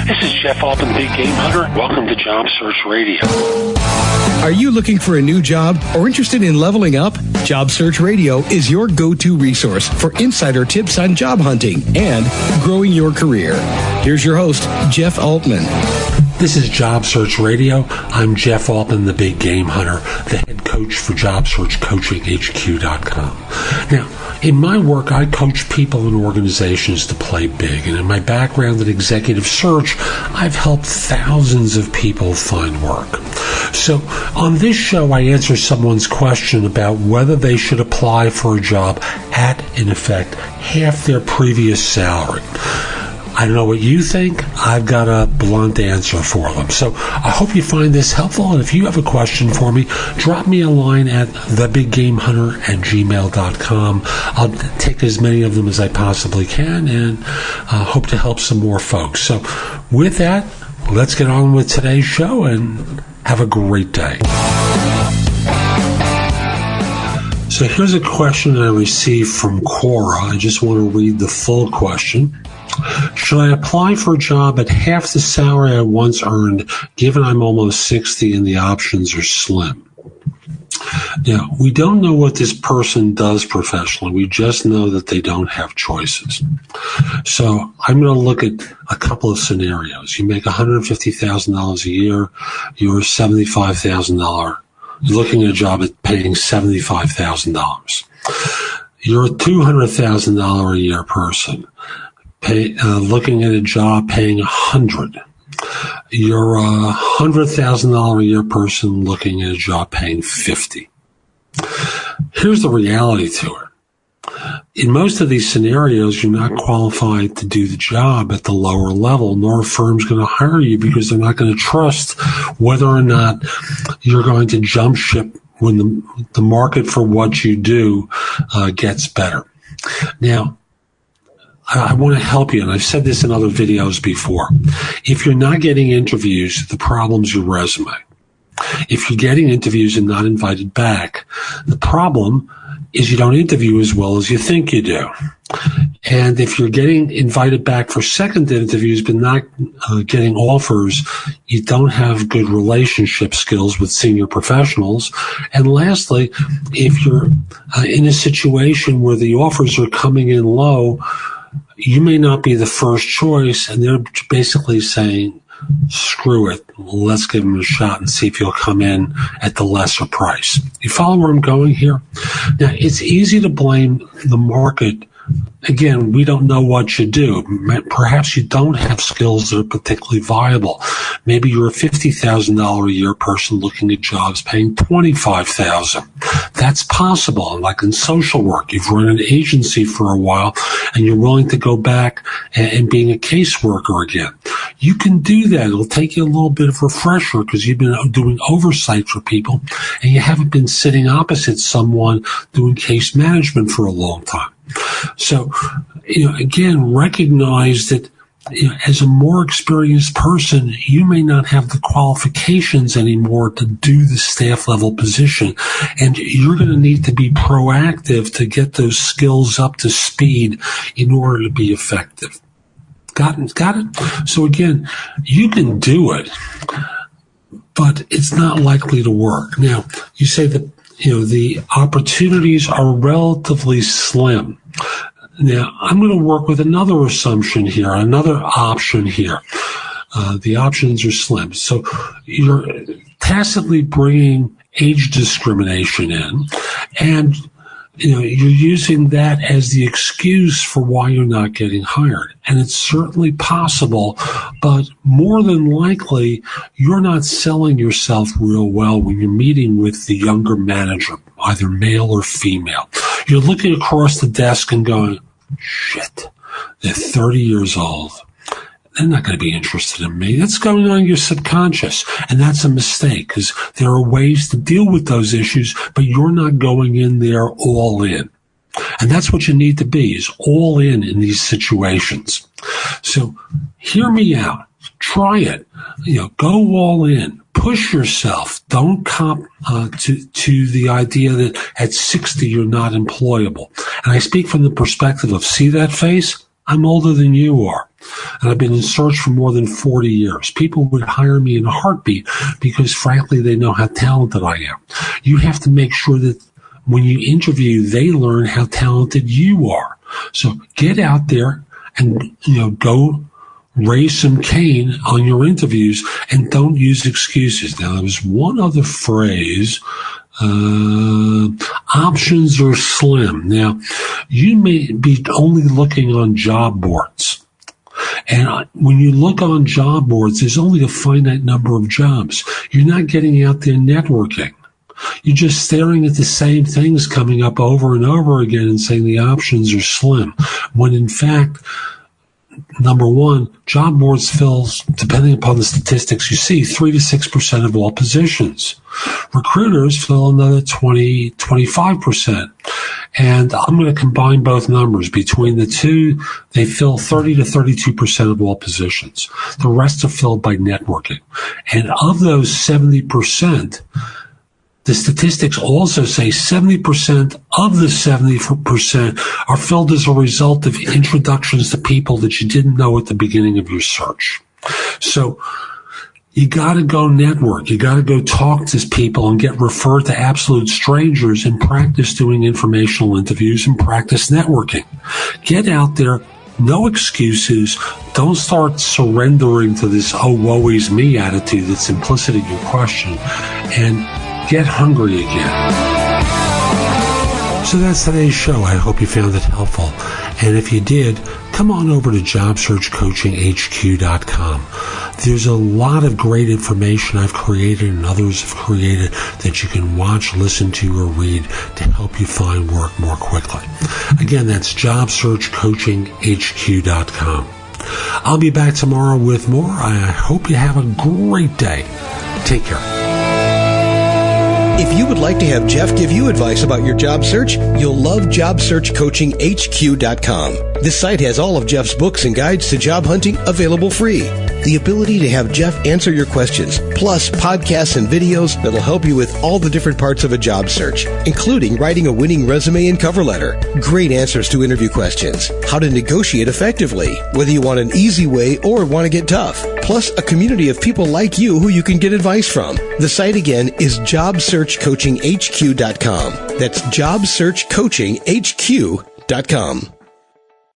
This is Jeff Altman, Big Game Hunter. Welcome to Job Search Radio. Are you looking for a new job or interested in leveling up? Job Search Radio is your go-to resource for insider tips on job hunting and growing your career. Here's your host, Jeff Altman. This is Job Search Radio. I'm Jeff Altman, the Big Game Hunter, the head coach for JobSearchCoachingHQ.com. Now, in my work, I coach people and organizations to play big. And in my background in executive search, I've helped thousands of people find work. So on this show, I answer someone's question about whether they should apply for a job at, in effect, half their previous salary. I don't know what you think. I've got a blunt answer for them. So I hope you find this helpful. And if you have a question for me, drop me a line at thebiggamehunter@gmail.com. I'll take as many of them as I possibly can and hope to help some more folks. So with that, let's get on with today's show and have a great day. So here's a question I received from Cora. I just want to read the full question. Should I apply for a job at half the salary I once earned, given I'm almost 60 and the options are slim? Now, we don't know what this person does professionally. We just know that they don't have choices. So I'm going to look at a couple of scenarios. You make $150,000 a year. You're $75,000. You're looking at a job at paying $75,000. You're a $200,000 a year person. Looking at a job paying $100,000. You're a $100,000 a year person looking at a job paying $50,000. Here's the reality to it. In most of these scenarios, you're not qualified to do the job at the lower level, nor a firm's going to hire you because they're not going to trust whether or not you're going to jump ship when the market for what you do gets better. Now, I want to help you, and I've said this in other videos before. If you're not getting interviews, the problem's your resume. If you're getting interviews and not invited back, the problem is you don't interview as well as you think you do. And if you're getting invited back for second interviews but not getting offers, you don't have good relationship skills with senior professionals. And lastly, if you're in a situation where the offers are coming in low, you may not be the first choice, and they're basically saying, screw it, let's give them a shot and see if you'll come in at the lesser price. You follow where I'm going here? Now, it's easy to blame the market. Again, we don't know what you do. Perhaps you don't have skills that are particularly viable. Maybe you're a $50,000 a year person looking at jobs paying $25,000. That's possible. And like in social work, you've run an agency for a while and you're willing to go back and being a caseworker again. You can do that. It'll take you a little bit of refresher because you've been doing oversight for people and you haven't been sitting opposite someone doing case management for a long time. So, again, recognize that as a more experienced person, you may not have the qualifications anymore to do the staff level position. And you're going to need to be proactive to get those skills up to speed in order to be effective. Got it? So again, you can do it, but it's not likely to work. Now, you say that the opportunities are relatively slim. Now, I'm going to work with another assumption here, another option here. The options are slim. So you're tacitly bringing age discrimination in, and you're using that as the excuse for why you're not getting hired. And it's certainly possible, but more than likely, you're not selling yourself real well when you're meeting with the younger manager, either male or female. You're looking across the desk and going, shit, they're 30 years old. They're not going to be interested in me. That's going on in your subconscious. And that's a mistake because there are ways to deal with those issues, but you're not going in there all in. And that's what you need to be, is all in these situations. So hear me out. Try it. Go all in. Push yourself. Don't cop to the idea that at 60 you're not employable. And I speak from the perspective of, see that face? I'm older than you are. and I've been in search for more than 40 years. People would hire me in a heartbeat because, frankly, they know how talented I am. You have to make sure that when you interview, they learn how talented you are. So get out there and, go raise some cane on your interviews and don't use excuses. Now, there was one other phrase, options are slim. Now, you may be only looking on job boards. And when you look on job boards, there's only a finite number of jobs. You're not getting out there networking. You're just staring at the same things coming up over and over again and saying the options are slim. When in fact, number one, job boards fill, depending upon the statistics you see, 3 to 6% of all positions. Recruiters fill another 20, 25%. And I'm going to combine both numbers. Between the two, they fill 30 to 32% of all positions. The rest are filled by networking. And of those 70%, the statistics also say 70% of the 70% are filled as a result of introductions to people that you didn't know at the beginning of your search. So you got to go network. You got to go talk to people and get referred to absolute strangers and practice doing informational interviews and practice networking. Get out there. No excuses. Don't start surrendering to this, woe is me attitude that's implicit in your question. And get hungry again. So that's today's show. I hope you found it helpful. And if you did, come on over to JobSearchCoachingHQ.com. There's a lot of great information I've created and others have created that you can watch, listen to, or read to help you find work more quickly. Again, that's JobSearchCoachingHQ.com. I'll be back tomorrow with more. I hope you have a great day. Take care. If you would like to have Jeff give you advice about your job search, you'll love JobSearchCoachingHQ.com. This site has all of Jeff's books and guides to job hunting available free. The ability to have Jeff answer your questions, plus podcasts and videos that'll help you with all the different parts of a job search, including writing a winning resume and cover letter, great answers to interview questions, how to negotiate effectively, whether you want an easy way or want to get tough, plus a community of people like you who you can get advice from. The site again is JobSearchCoachingHQ.com. That's JobSearchCoachingHQ.com.